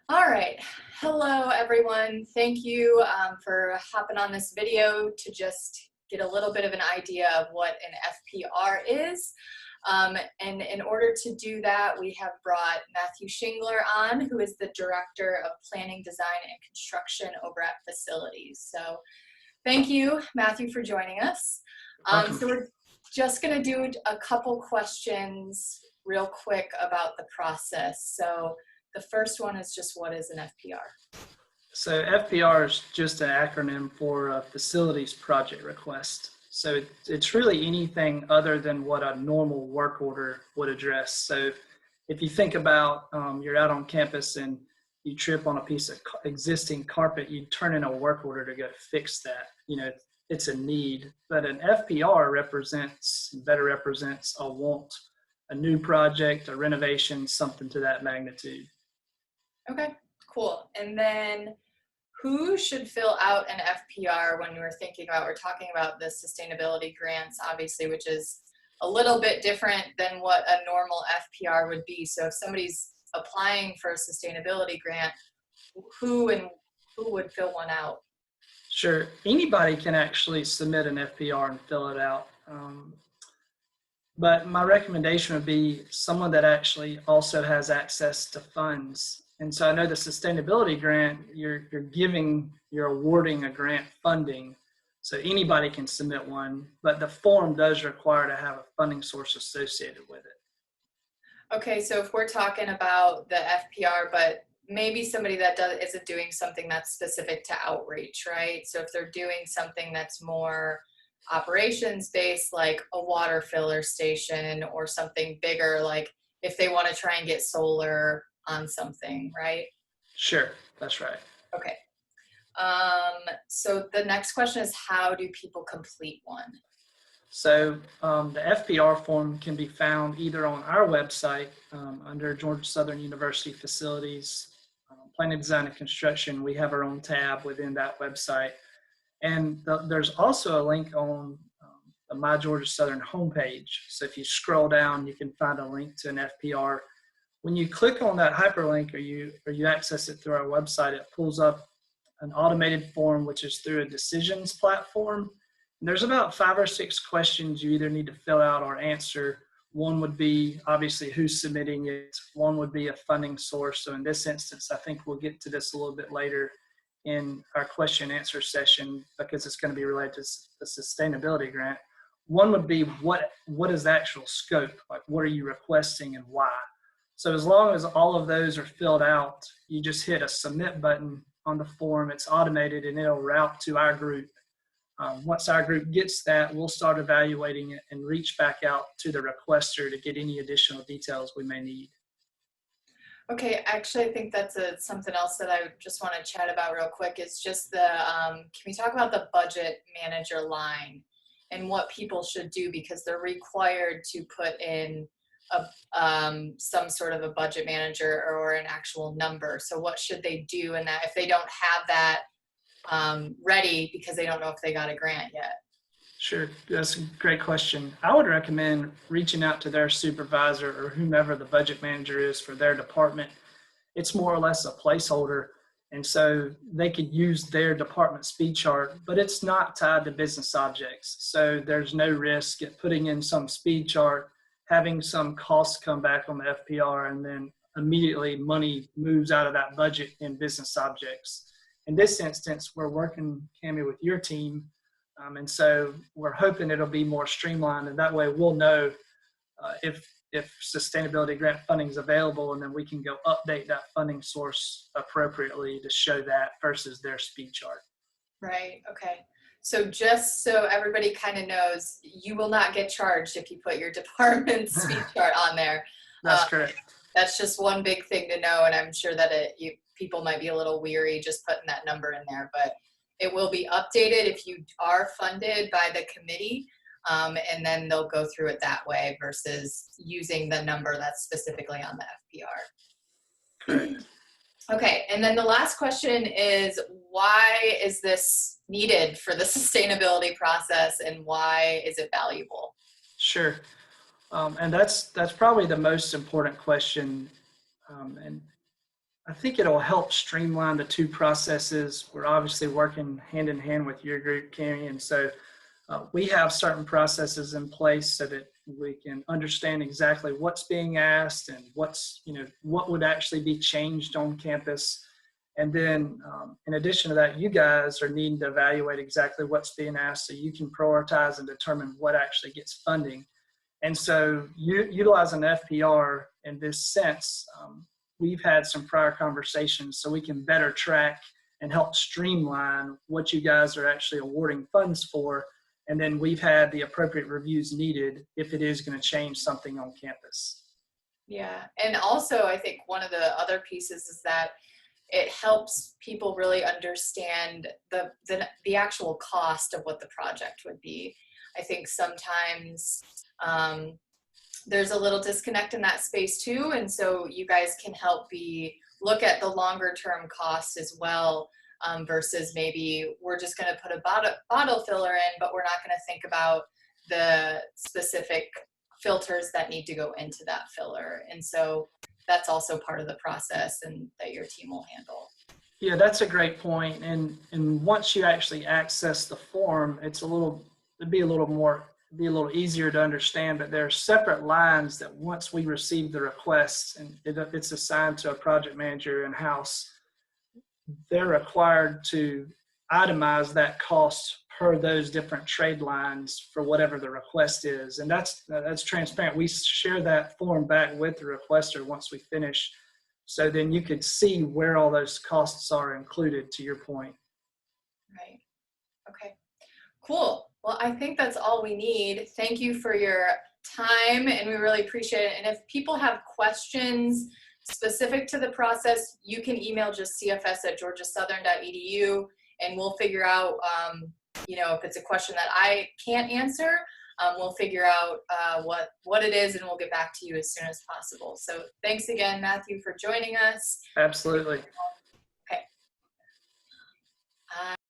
All right. Hello, everyone. Thank you for hopping on this video to just get a little bit of an idea of what an FPR is. And in order to do that, we have brought Matthew Shingler on, who is the Director of Planning, Design, and Construction over at Facilities. So thank you, Matthew, for joining us. Welcome. So we're just going to do a couple questions real quick about the process. So the first one is just, what is an FPR? So FPR is just an acronym for a facilities project request. So it's really anything other than what a normal work order would address. So if you think about you're out on campus and you trip on a piece of existing carpet, you turn in a work order to go fix that. It's a need, but an FPR better represents a want, a new project, a renovation, something to that magnitude. Okay, cool. And then who should fill out an FPR when we're talking about the sustainability grants, obviously, which is a little bit different than what a normal FPR would be. So if somebody's applying for a sustainability grant, who would fill one out? Sure, anybody can actually submit an FPR and fill it out. But my recommendation would be someone that actually also has access to funds. And so I know the sustainability grant, you're awarding a grant funding. So anybody can submit one, but the form does require to have a funding source associated with it. Okay, so if we're talking about the FPR, but maybe somebody that isn't doing something that's specific to outreach, right? So if they're doing something that's more operations based, like a water filler station, or something bigger, like if they want to try and get solar on something, right? Sure, that's right. Okay. So the next question is, how do people complete one? So the FPR form can be found either on our website under Georgia Southern University Facilities, Planning, Design, and Construction. We have our own tab within that website. And there's also a link on the My Georgia Southern homepage. So if you scroll down, you can find a link to an FPR. When you click on that hyperlink or you access it through our website, it pulls up an automated form, which is through a decisions platform. And there's about 5 or 6 questions you either need to fill out or answer. One would be obviously who's submitting it. One would be a funding source. So in this instance, I think we'll get to this a little bit later in our question and answer session because it's going to be related to the sustainability grant. One would be what is the actual scope? Like, what are you requesting and why? So as long as all of those are filled out, you just hit a submit button on the form. It's automated and it'll route to our group. Once our group gets that, we'll start evaluating it and reach back out to the requester to get any additional details we may need. Okay, actually, I think that's something else that I just want to chat about real quick. Is just can we talk about the budget manager line and what people should do, because they're required to put in some sort of a budget manager or an actual number. So what should they do in that if they don't have that ready because they don't know if they got a grant yet? Sure, that's a great question. I would recommend reaching out to their supervisor or whomever the budget manager is for their department. It's more or less a placeholder, and so they could use their department speed chart, but it's not tied to business objects. So there's no risk at putting in some speed chart, having some costs come back on the FPR, and then immediately money moves out of that budget in business objects. In this instance, we're working, Cami, with your team. And so we're hoping it'll be more streamlined, and that way we'll know if sustainability grant funding is available, and then we can go update that funding source appropriately to show that versus their speed chart. Right, okay. So just so everybody kind of knows, you will not get charged if you put your department's speed chart on there. That's correct. That's just one big thing to know, and I'm sure that people might be a little weary just putting that number in there, but it will be updated if you are funded by the committee, and then they'll go through it that way versus using the number that's specifically on the FPR. Correct. Okay, and then the last question is, why is this needed for the sustainability process, and why is it valuable? Sure, and that's probably the most important question, and I think it'll help streamline the two processes. We're obviously working hand in hand with your group, Carrie, and so we have certain processes in place so that we can understand exactly what's being asked and what would actually be changed on campus. And then in addition to that, you guys are needing to evaluate exactly what's being asked so you can prioritize and determine what actually gets funding. And so utilizing FPR in this sense, we've had some prior conversations so we can better track and help streamline what you guys are actually awarding funds for. And then we've had the appropriate reviews needed if it is going to change something on campus. Yeah, and also I think one of the other pieces is that it helps people really understand the actual cost of what the project would be. I think sometimes there's a little disconnect in that space too, and so you guys can help look at the longer term costs as well, versus maybe we're just going to put a bottle filler in, but we're not going to think about the specific filters that need to go into that filler. And so that's also part of the process and that your team will handle. Yeah, that's a great point. And once you actually access the form, it'd be a little easier to understand, but there are separate lines that once we receive the requests and it's assigned to a project manager in-house, they're required to itemize that cost per those different trade lines for whatever the request is. And that's transparent. We share that form back with the requester once we finish. So then you could see where all those costs are included, to your point. Right. Okay. Cool. Well, I think that's all we need. Thank you for your time, and we really appreciate it. And if people have questions specific to the process, you can email just cfs@georgiasouthern.edu, and we'll figure out, if it's a question that I can't answer, we'll figure out what it is, and we'll get back to you as soon as possible. So thanks again, Matthew, for joining us. Absolutely.